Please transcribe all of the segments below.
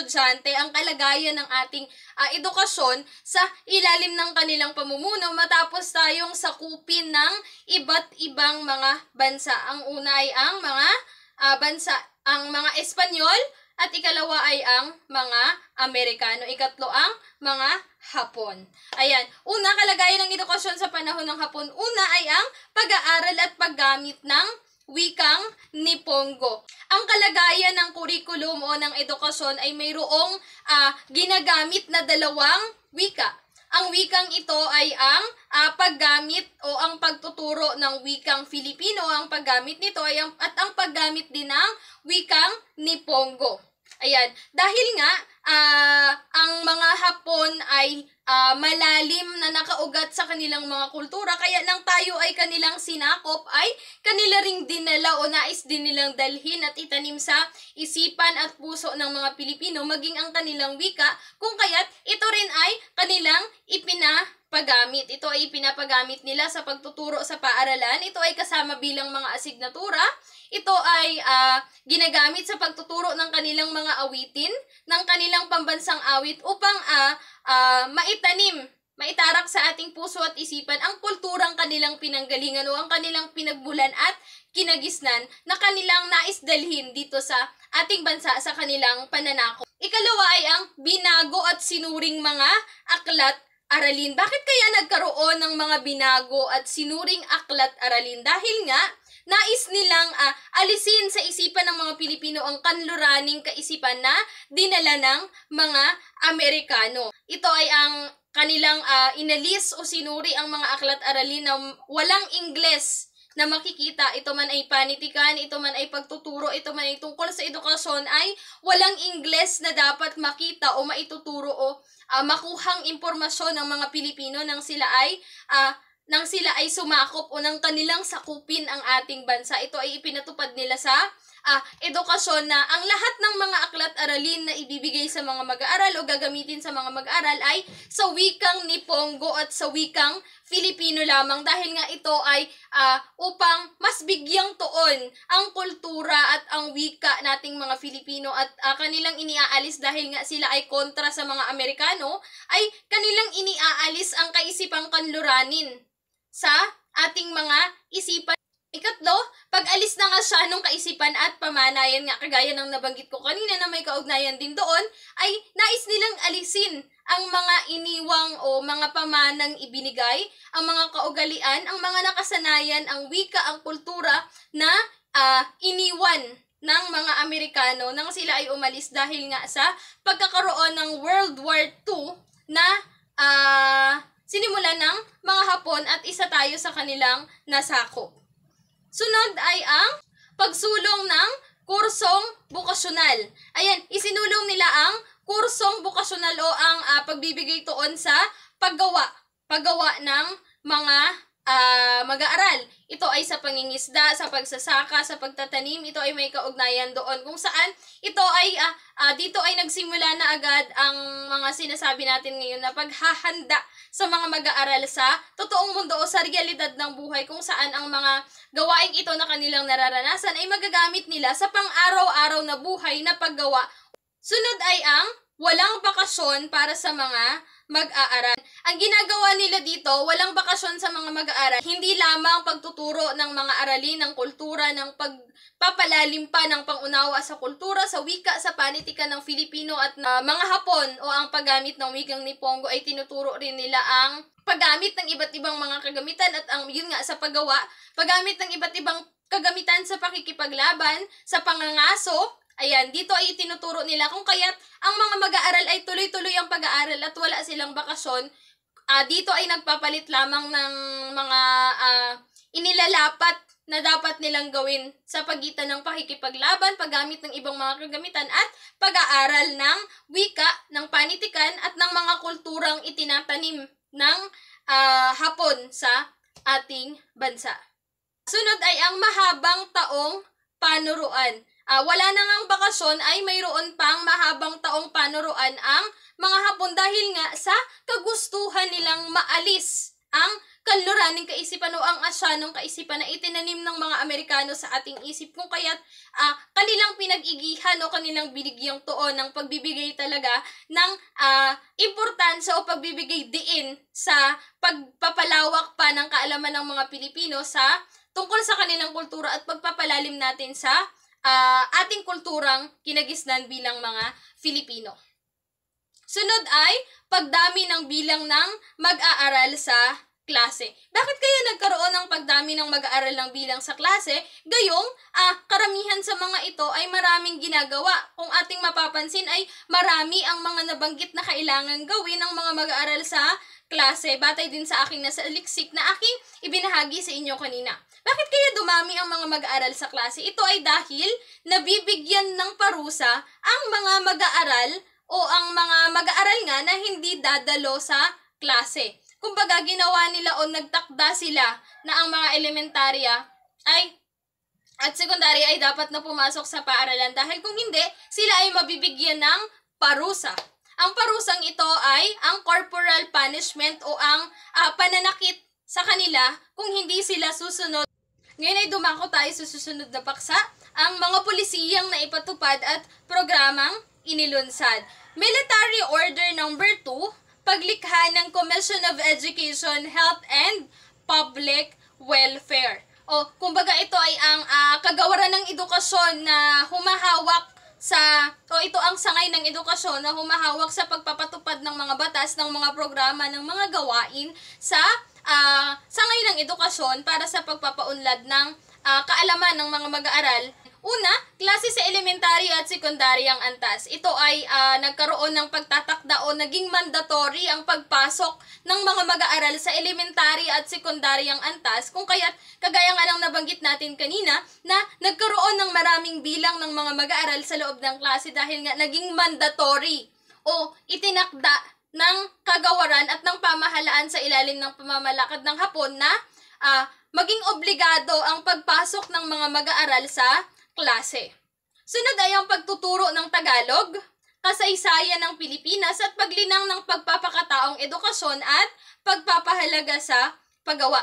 estudyante ang kalagayan ng ating edukasyon sa ilalim ng kanilang pamumuno matapos tayong sakupin ng iba't ibang mga bansa. Ang una ay ang mga ang mga Espanyol, at ikalawa ay ang mga Amerikano. Ikatlo ang mga Hapon. Ayan. Una, kalagayan ng edukasyon sa panahon ng Hapon. Una ay ang pag-aaral at paggamit ng wikang Nipongo. Ang kalagayan ng kurikulum o ng edukasyon ay mayroong ginagamit na dalawang wika. Ang wikang ito ay ang paggamit o ang pagtuturo ng wikang Filipino. Ang paggamit nito ay ang paggamit din ng wikang Nipongo. Ayan. Dahil nga, ang mga Hapon ay malalim na nakaugat sa kanilang mga kultura, kaya nang tayo ay kanilang sinakop, ay kanila ring dinala o nais din nilang dalhin at itanim sa isipan at puso ng mga Pilipino, maging ang kanilang wika, kung kaya't ito rin ay kanilang ipinapagamit. Ito ay ipinapagamit nila sa pagtuturo sa paaralan. Ito ay kasama bilang mga asignatura. Ito ay ginagamit sa pagtuturo ng kanilang mga awitin, ng kanilang pambansang awit upang maitarak sa ating puso at isipan ang kulturang kanilang pinanggalingan o ang kanilang pinagmulan at kinagisnan na kanilang nais dalhin dito sa ating bansa sa kanilang pananakop. Ikalawa ay ang binago at sinuring mga aklat aralin. Bakit kaya nagkaroon ng mga binago at sinuring aklat aralin? Dahil nga, nais nilang alisin sa isipan ng mga Pilipino ang kanluraning kaisipan na dinala ng mga Amerikano. Ito ay ang kanilang inalis o sinuri ang mga aklat aralin na walang Ingles na makikita. Ito man ay panitikan, ito man ay pagtuturo, ito man ay tungkol sa edukasyon, ay walang Ingles na dapat makita o maituturo o makuhang impormasyon ng mga Pilipino nang sila ay sumakop o nang kanilang sakupin ang ating bansa. Ito ay ipinatupad nila sa edukasyon na ang lahat ng mga aklat aralin na ibibigay sa mga mag-aaral o gagamitin sa mga mag-aaral ay sa wikang Nipongo at sa wikang Filipino lamang, dahil nga ito ay upang mas bigyang tuon ang kultura at ang wika nating mga Filipino at kanilang iniaalis dahil nga sila ay kontra sa mga Amerikano, ay kanilang iniaalis ang kaisipang kanluranin sa ating mga isipan. Ikatlo, pag-alis na nga siya nung kaisipan at pamanayan nga kagaya ng nabanggit ko kanina na may kaugnayan din doon, ay nais nilang alisin ang mga iniwang o mga pamanang ibinigay, ang mga kaugalian, ang mga nakasanayan, ang wika, ang kultura na iniwan ng mga Amerikano nang sila ay umalis dahil nga sa pagkakaroon ng World War II na sinimulan ng mga Hapon at isa tayo sa kanilang nasakop. Sunod ay ang pagsulong ng kursong bukasyonal. Ayan, isinulong nila ang kursong bukasyonal o ang pagbibigay tuon sa paggawa ng mga mag-aaral. Ito ay sa pangingisda, sa pagsasaka, sa pagtatanim. Ito ay may kaugnayan doon kung saan ito ay dito ay nagsimula na agad ang mga sinasabi natin ngayon na paghahanda sa mga mag-aaral sa totoong mundo o sa realidad ng buhay, kung saan ang mga gawaing ito na kanilang nararanasan ay magagamit nila sa pang-araw-araw na buhay na paggawa. Sunod ay ang walang bakasyon para sa mga mag-aaral. Ang ginagawa nila dito, walang bakasyon sa mga mag-aaral. Hindi lamang pagtuturo ng mga aralin, ng kultura, ng pagpapalalim pa ng pangunawa sa kultura, sa wika, sa panitikan ng Filipino at mga Hapon o ang paggamit ng wikang Nipongo, ay tinuturo rin nila ang paggamit ng iba't ibang mga kagamitan at yun nga sa paggawa, paggamit ng iba't ibang kagamitan sa pakikipaglaban, sa pangangaso. Ayan, dito ay itinuturo nila kung kaya't ang mga mag-aaral ay tuloy-tuloy ang pag-aaral at wala silang bakasyon. Dito ay nagpapalit lamang ng mga inilalapat na dapat nilang gawin sa pagitan ng pakikipaglaban, paggamit ng ibang mga kagamitan at pag-aaral ng wika, ng panitikan at ng mga kulturang itinatanim ng Hapon sa ating bansa. Sunod ay ang mahabang taong panuruan. Wala na ngang bakasyon ay mayroon pang mahabang taong panuruan ang mga Hapon dahil nga sa kagustuhan nilang maalis ang kanluraning kaisipan o ang asyanong kaisipan na itinanim ng mga Amerikano sa ating isip, kung kaya't kanilang pinag-igihan o kanilang binigyang tuon ng pagbibigay talaga ng importansya o pagbibigay diin sa pagpapalawak pa ng kaalaman ng mga Pilipino sa tungkol sa kanilang kultura at pagpapalalim natin sa ating kulturang kinagisnan bilang mga Filipino. Sunod ay pagdami ng bilang ng mag-aaral sa klase. Bakit kaya nagkaroon ng pagdami ng mag-aaral ng bilang sa klase? Gayong, karamihan sa mga ito ay maraming ginagawa. Kung ating mapapansin ay marami ang mga nabanggit na kailangan gawin ng mga mag-aaral sa klase. Batay din sa aking nasa liksik na aking ibinahagi sa inyo kanina. Bakit kaya dumami ang mga mag-aaral sa klase? Ito ay dahil nabibigyan ng parusa ang mga mag-aaral o ang mga mag-aaral nga na hindi dadalo sa klase. Kumbaga, ginawa nila o nagtakda sila na ang mga elementarya at sekundarya ay dapat na pumasok sa paaralan dahil kung hindi, sila ay mabibigyan ng parusa. Ang parusang ito ay ang corporal punishment o ang pananakit sa kanila kung hindi sila susunod. Ngayon ay dumako tayo sa susunod na paksa, ang mga pulisiyang naipatupad at programang inilunsad. Military Order Number 2, paglikha ng Commission of Education, Health and Public Welfare. O, kumbaga ito ay ang kagawaran ng edukasyon na humahawak ito ang sangay ng edukasyon na humahawak sa pagpapatupad ng mga batas, ng mga programa, ng mga gawain sa sangay ng edukasyon para sa pagpapaunlad ng kaalaman ng mga mag-aaral. Una, klase sa elementary at sekundaryang antas. Ito ay nagkaroon ng pagtatakda o naging mandatory ang pagpasok ng mga mag-aaral sa elementary at sekundaryang antas, kung kaya't kagaya nga lang nabanggit natin kanina na nagkaroon ng maraming bilang ng mga mag-aaral sa loob ng klase dahil nga naging mandatory o itinakda ng kagawaran at ng pamahalaan sa ilalim ng pamamalakad ng Hapon na maging obligado ang pagpasok ng mga mag-aaral sa klase. Sunod ay ang pagtuturo ng Tagalog, kasaysayan ng Pilipinas at paglinang ng pagpapakataong edukasyon at pagpapahalaga sa paggawa.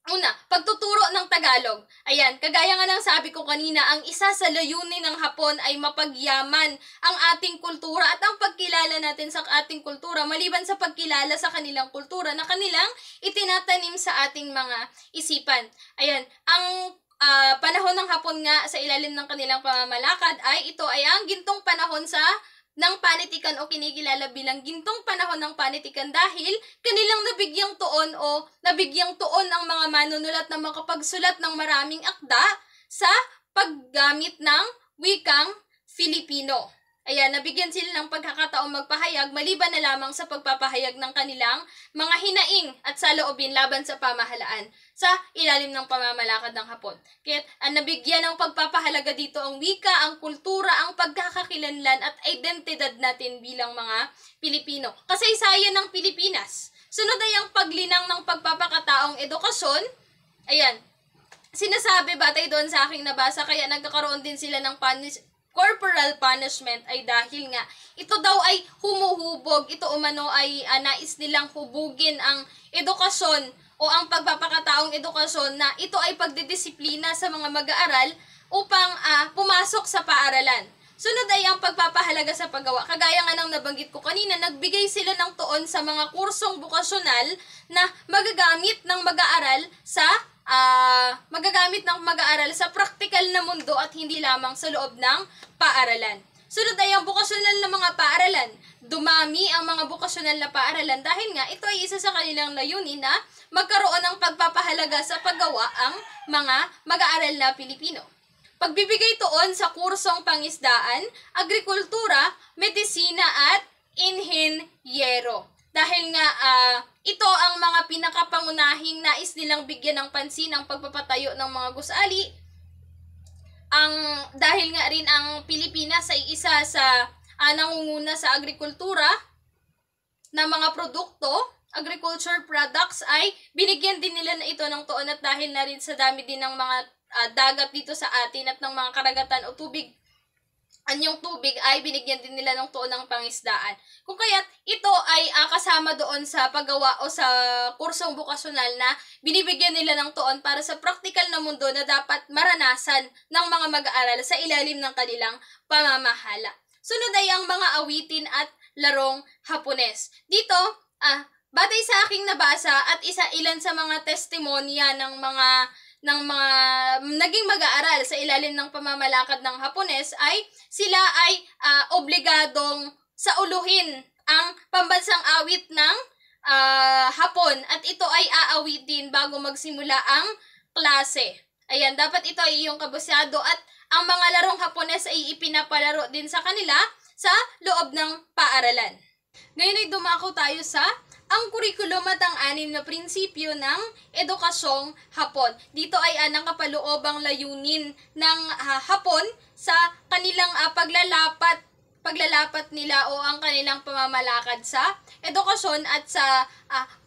Una, pagtuturo ng Tagalog. Ayan, kagaya nga ng sabi ko kanina, ang isa sa layunin ng Hapon ay mapagyaman ang ating kultura at ang pagkilala natin sa ating kultura maliban sa pagkilala sa kanilang kultura na kanilang itinatanim sa ating mga isipan. Ayan, ang panahon ng Hapon nga sa ilalim ng kanilang pamamalakad ay ito ay ang gintong panahon ng panitikan o kinikilala bilang gintong panahon ng panitikan dahil kanilang nabigyang tuon ang mga manunulat na makapagsulat ng maraming akda sa paggamit ng wikang Filipino. Ayan, nabigyan sila ng pagkakataong magpahayag maliban na lamang sa pagpapahayag ng kanilang mga hinaing at saloobin laban sa pamahalaan sa ilalim ng pamamalakad ng Hapon. Kaya nabigyan ng pagpapahalaga dito ang wika, ang kultura, ang pagkakakilanlan at identidad natin bilang mga Pilipino. Kasaysayan ng Pilipinas. Sunod ay ang paglinang ng pagpapakataong edukasyon. Ayan, sinasabi batay doon sa aking nabasa kaya nagkakaroon din sila ng corporal punishment ay dahil nga ito daw ay humuhubog, ito umano ay nais nilang hubugin ang edukasyon o ang pagpapakataong edukasyon na ito ay pagdidisiplina sa mga mag-aaral upang pumasok sa paaralan. Sunod ay ang pagpapahalaga sa paggawa. Kagaya nga ng nabanggit ko kanina, nagbigay sila ng tuon sa mga kursong bukasyonal na magagamit ng mag-aaral sa praktikal na mundo at hindi lamang sa loob ng paaralan. Sunod ay ang bukasyonal na mga paaralan. Dumami ang mga bukasyonal na paaralan dahil nga ito ay isa sa kanilang layunin na magkaroon ng pagpapahalaga sa paggawa ang mga mag-aaral na Pilipino. Pagbibigay tuon sa kursong pangisdaan, agrikultura, medisina at inhinyero. Dahil nga ito ang mga pinakapangunahing nais nilang bigyan ng pansin ang pagpapatayo ng mga gusali. Dahil nga rin ang Pilipinas ay isa sa nangunguna sa agrikultura na mga produkto, agriculture products ay binigyan din nila na ito ng tuon at dahil na rin sa dami din ng mga dagat dito sa atin at ng mga karagatan o tubig anyong tubig ay binigyan din nila ng tuon ng pangisdaan. Kung kaya't ito ay kasama doon sa paggawa o sa kursong bukasyonal na binibigyan nila ng tuon para sa praktikal na mundo na dapat maranasan ng mga mag-aaral sa ilalim ng kanilang pamamahala. Sunod ay ang mga awitin at larong Hapones. Dito, batay sa aking nabasa at ilan sa mga testimonya ng mga naging mag-aaral sa ilalim ng pamamalakad ng Hapones ay sila ay obligadong sauluhin ang pambansang awit ng Hapon at ito ay aawitin bago magsimula ang klase. Ayan, dapat ito ay iyong kabusyado at ang mga larong Hapones ay ipinapalaro din sa kanila sa loob ng paaralan. Ngayon ay dumako tayo sa ang kurikulum at ang 6 na prinsipyo ng edukasyong Hapon. Dito ay nakapaloob ang layunin ng Hapon sa kanilang paglalapat nila o ang kanilang pamamalakad sa edukasyon at sa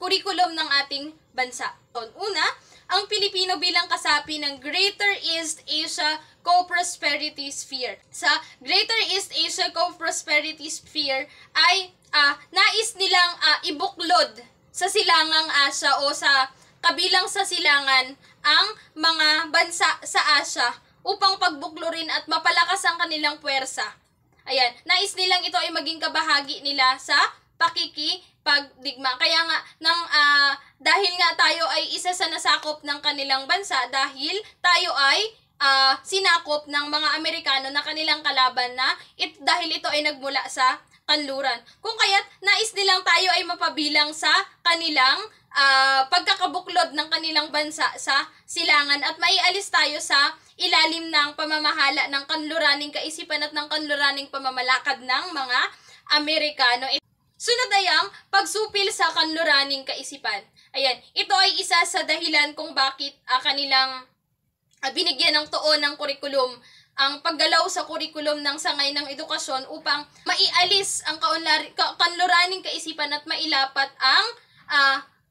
kurikulum ng ating bansa. Una, ang Pilipino bilang kasapi ng Greater East Asia Co-Prosperity Sphere. Sa Greater East Asia Co-Prosperity Sphere ay nais nilang ibuklod sa silangang Asya o sa kabilang sa silangan ang mga bansa sa Asya upang pagbuklurin at mapalakas ang kanilang puwersa. Ayan, nais nilang ito ay maging kabahagi nila sa pakikipagdigma. Kaya nga, dahil nga tayo ay isa sa nasakop ng kanilang bansa, dahil tayo ay sinakop ng mga Amerikano na kanilang kalaban na dahil ito ay nagmula sa kanluran. Kung kaya't nais nilang tayo ay mapabilang sa kanilang pagkakabuklod ng kanilang bansa sa silangan at maialis tayo sa ilalim ng pamamahala ng kanluraning kaisipan at ng kanluraning pamamalakad ng mga Amerikano. Sunod ay ang pagsupil sa kanluraning kaisipan. Ayan, ito ay isa sa dahilan kung bakit kanilang binigyan ng tuon ng kurikulum ang paggalaw sa kurikulum ng sangay ng edukasyon upang maialis ang kanluraning kaisipan at mailapat ang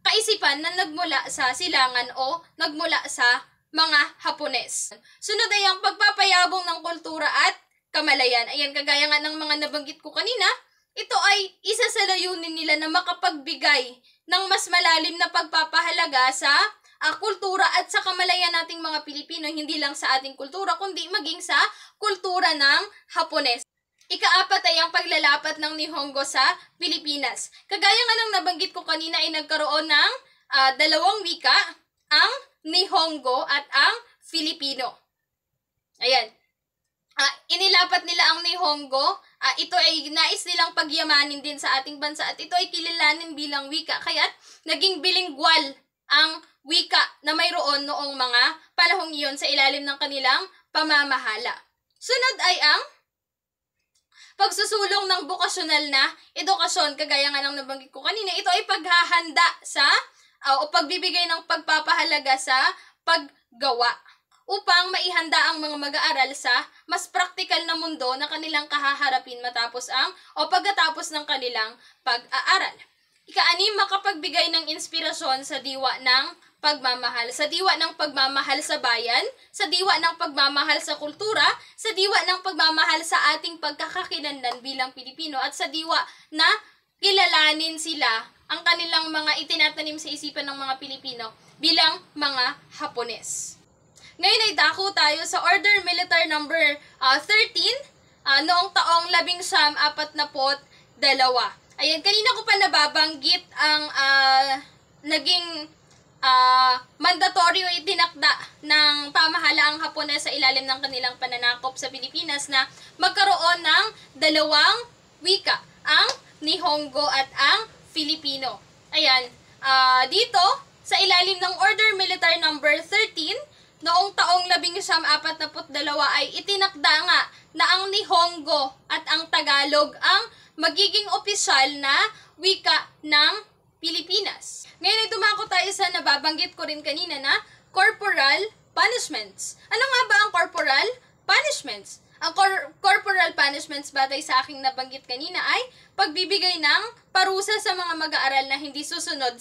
kaisipan na nagmula sa silangan o nagmula sa mga Hapones. Sunod ay ang pagpapayabong ng kultura at kamalayan. Ayan, kagaya nga ng mga nabanggit ko kanina, ito ay isa sa layunin nila na makapagbigay ng mas malalim na pagpapahalaga sa kultura at sa kamalayan nating mga Pilipino, hindi lang sa ating kultura, kundi maging sa kultura ng Hapones. Ika-4 ay ang paglalapat ng Nihongo sa Pilipinas. Kagaya nga ng nabanggit ko kanina ay nagkaroon ng dalawang wika, ang Nihongo at ang Filipino. Ayan. Inilapat nila ang Nihongo, ito ay nais nilang pagyamanin din sa ating bansa at ito ay kilalanin bilang wika, kaya't naging bilingual ang wika na mayroon noong mga panahong iyon sa ilalim ng kanilang pamamahala. Sunod ay ang pagsusulong ng bukasyonal na edukasyon. Kagaya nga ng nabanggit ko kanina, ito ay paghahanda sa o pagbibigay ng pagpapahalaga sa paggawa upang maihanda ang mga mag-aaral sa mas praktikal na mundo na kanilang kahaharapin pagkatapos ng kanilang pag-aaral. Ika-6, makapagbigay ng inspirasyon sa diwa ng pagmamahal. Sa diwa ng pagmamahal sa bayan, sa diwa ng pagmamahal sa kultura, sa diwa ng pagmamahal sa ating pagkakakilanlan bilang Pilipino, at sa diwa na kilalanin sila ang kanilang mga itinatanim sa isipan ng mga Pilipino bilang mga Hapones. Ngayon ay dako tayo sa Order Military Number 13 noong taong 1942. Ayan, kanina ko pa nababanggit ang naging mandatory o itinakda ng pamahalaang Hapones sa ilalim ng kanilang pananakop sa Pilipinas na magkaroon ng dalawang wika, ang Nihongo at ang Filipino. Ayan, dito sa ilalim ng Order Military Number 13 noong taong 1942 ay itinakda nga na ang Nihongo at ang Tagalog ang magiging opisyal na wika ng Pilipinas. Ngayon ay dumako tayo sa nababanggit ko rin kanina na corporal punishments. Ano nga ba ang corporal punishments? Ang corporal punishments, batay sa aking nabanggit kanina, ay pagbibigay ng parusa sa mga mag-aaral na hindi susunod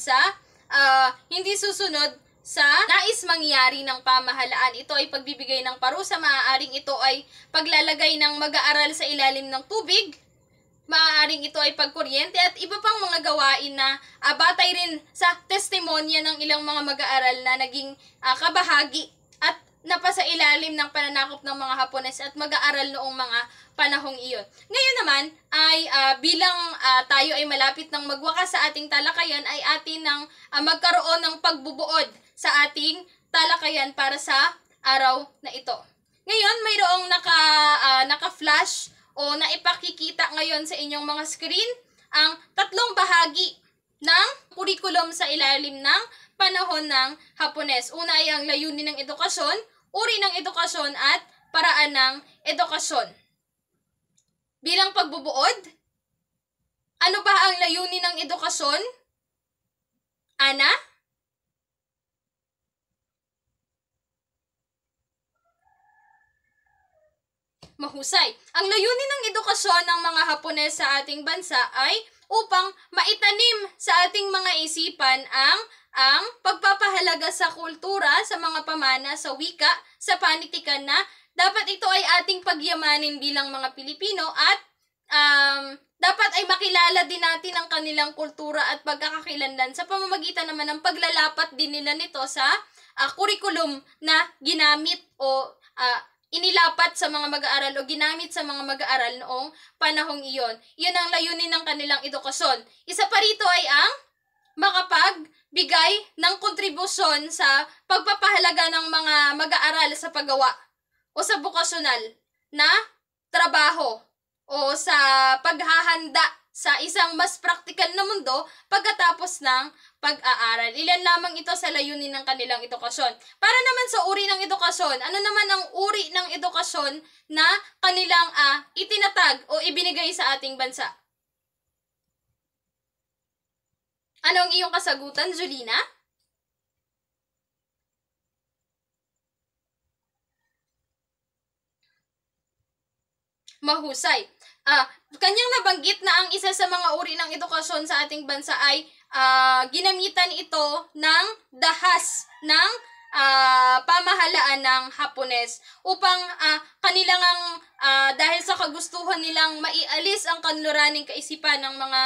sa nais mangyari ng pamahalaan. Ito ay pagbibigay ng parusa, maaaring ito ay paglalagay ng mag-aaral sa ilalim ng tubig, maaaring ito ay pagkuryente at iba pang mga gawain na batay rin sa testimonya ng ilang mga mag-aaral na naging kabahagi at napasa ilalim ng pananakop ng mga Hapones at mag-aaral noong mga panahong iyon. Ngayon naman ay bilang tayo ay malapit ng magwakas sa ating talakayan ay atin ng magkaroon ng pagbubuod sa ating talakayan para sa araw na ito. Ngayon mayroong naka-flash o naipakikita ngayon sa inyong mga screen ang tatlong bahagi ng kurikulum sa ilalim ng panahon ng Hapones. Una ay ang layunin ng edukasyon, uri ng edukasyon at paraan ng edukasyon. Bilang pagbubuod, ano ba ang layunin ng edukasyon? Ana? Mahusay. Ang layunin ng edukasyon ng mga Hapones sa ating bansa ay upang maitanim sa ating mga isipan ang pagpapahalaga sa kultura, sa mga pamana, sa wika, sa panitikan na dapat ito ay ating pagyamanin bilang mga Pilipino at dapat ay makilala din natin ang kanilang kultura at pagkakakilanlan sa pamamagitan naman ng paglalapat din nila nito sa kurikulum na ginamit o inilapat sa mga mag-aaral o ginamit sa mga mag-aaral noong panahong iyon. Iyon ang layunin ng kanilang edukasyon. Isa pa rito ay ang makapagbigay ng kontribusyon sa pagpapahalaga ng mga mag-aaral sa paggawa o sa vokasyonal na trabaho o sa paghahanda sa isang mas praktikal na mundo pagkatapos ng pag-aaral. Ilan lamang ito sa layunin ng kanilang edukasyon. Para naman sa uri ng edukasyon, ano naman ang uri ng edukasyon na kanilang itinatag o ibinigay sa ating bansa? Ano ang iyong kasagutan, Julina? Mahusay. Kanyang nabanggit na ang isa sa mga uri ng edukasyon sa ating bansa ay ginamitan ito ng dahas ng pamahalaan ng Hapones upang kanilang dahil sa kagustuhan nilang maialis ang kanluraning kaisipan ng mga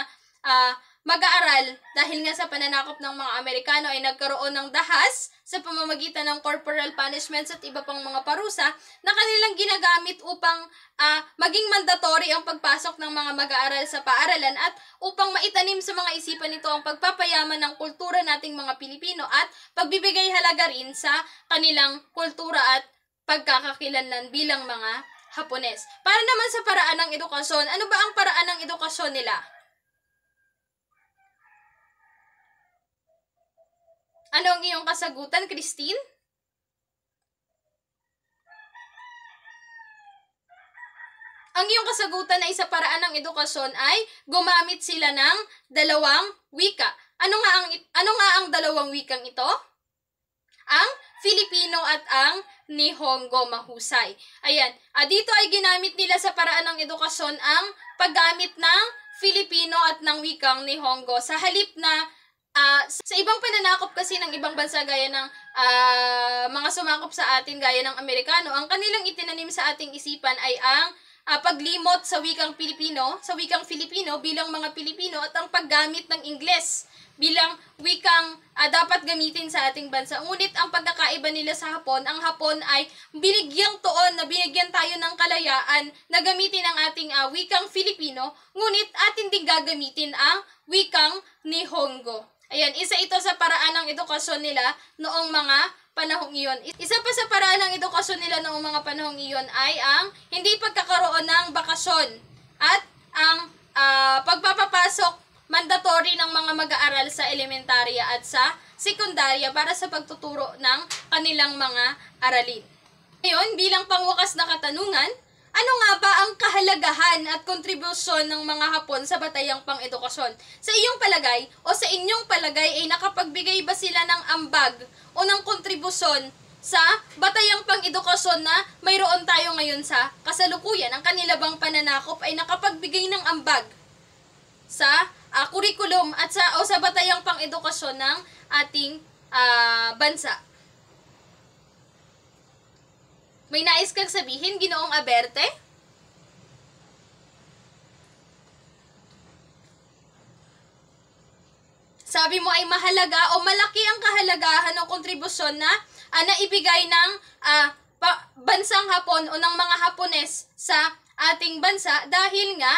mag-aaral dahil nga sa pananakop ng mga Amerikano ay nagkaroon ng dahas sa pamamagitan ng corporal punishments at iba pang mga parusa na kanilang ginagamit upang maging mandatory ang pagpasok ng mga mag-aaral sa paaralan at upang maitanim sa mga isipan nito ang pagpapayaman ng kultura nating mga Pilipino at pagbibigay halaga rin sa kanilang kultura at pagkakakilanlan bilang mga Hapones. Para naman sa paraan ng edukasyon, ano ba ang paraan ng edukasyon nila? Ano ang iyong kasagutan, Christine? Ang iyong kasagutan ay sa paraan ng edukasyon ay gumamit sila ng dalawang wika. Ano nga ang dalawang wikang ito? Ang Filipino at ang Nihongo. Mahusay. Ayan. Dito ay ginamit nila sa paraan ng edukasyon ang paggamit ng Filipino at ng wikang Nihongo. Sa halip na sa ibang pananakop kasi ng ibang bansa gaya ng mga sumakop sa atin gaya ng Amerikano, ang kanilang itinanim sa ating isipan ay ang paglimot sa wikang Filipino bilang mga Pilipino at ang paggamit ng Ingles bilang wikang dapat gamitin sa ating bansa. Ngunit ang pagkakaiba nila sa Hapon, ang Hapon ay binigyang tuon na binigyan tayo ng kalayaan na gamitin ang ating wikang Filipino, ngunit atin din gagamitin ang wikang Nihongo. Ayan, isa ito sa paraan ng edukasyon nila noong mga panahong iyon. Isa pa sa paraan ng edukasyon nila noong mga panahong iyon ay ang hindi pagkakaroon ng bakasyon at ang pagpapapasok mandatory ng mga mag-aaral sa elementarya at sa sekundarya para sa pagtuturo ng kanilang mga aralin. Ngayon, bilang pangwakas na katanungan, ano nga ba ang kahalagahan at kontribusyon ng mga Hapon sa batayang pang-edukasyon? Sa iyong palagay o sa inyong palagay ay nakapagbigay ba sila ng ambag o ng kontribusyon sa batayang pang-edukasyon na mayroon tayo ngayon sa kasalukuyan? Ang kanila bang pananakop ay nakapagbigay ng ambag sa curriculum at sa batayang pang-edukasyon ng ating bansa. May nais kang sabihin, Ginoong Aberte? Sabi mo ay mahalaga o malaki ang kahalagahan ng kontribusyon na naibigay ng bansang Hapon o ng mga Hapones sa ating bansa dahil nga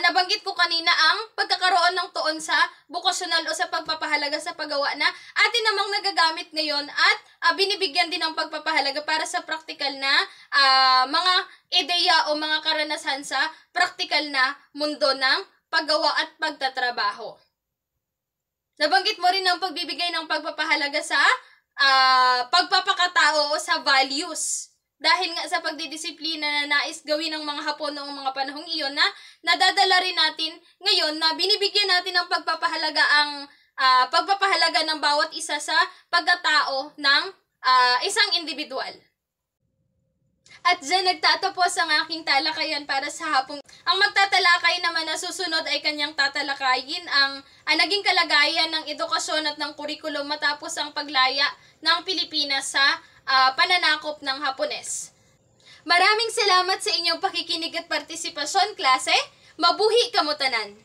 nabanggit ko kanina ang pagkakaroon ng tuon sa bukasyonal o sa pagpapahalaga sa paggawa na atin namang nagagamit ngayon at binibigyan din ng pagpapahalaga para sa praktikal na mga ideya o mga karanasan sa praktikal na mundo ng paggawa at pagtatrabaho. Nabanggit mo rin ang pagbibigay ng pagpapahalaga sa pagpapakatao o sa values. Dahil nga sa pagdidisiplina na nais gawin ng mga Hapon noong mga panahong iyon na nadadala rin natin ngayon na binibigyan natin ng pagpapahalaga pagpapahalaga ng bawat isa sa pagkatao ng isang individual. At dyan nagtatapos ang aking talakayan para sa hapong. Ang magtatalakay naman na susunod ay kanyang tatalakayin ang naging kalagayan ng edukasyon at ng kurikulum matapos ang paglaya ng Pilipinas sa pananakop ng Hapones. Maraming salamat sa inyong pakikinig at partisipasyon, klase. Mabuhi kamo tanan!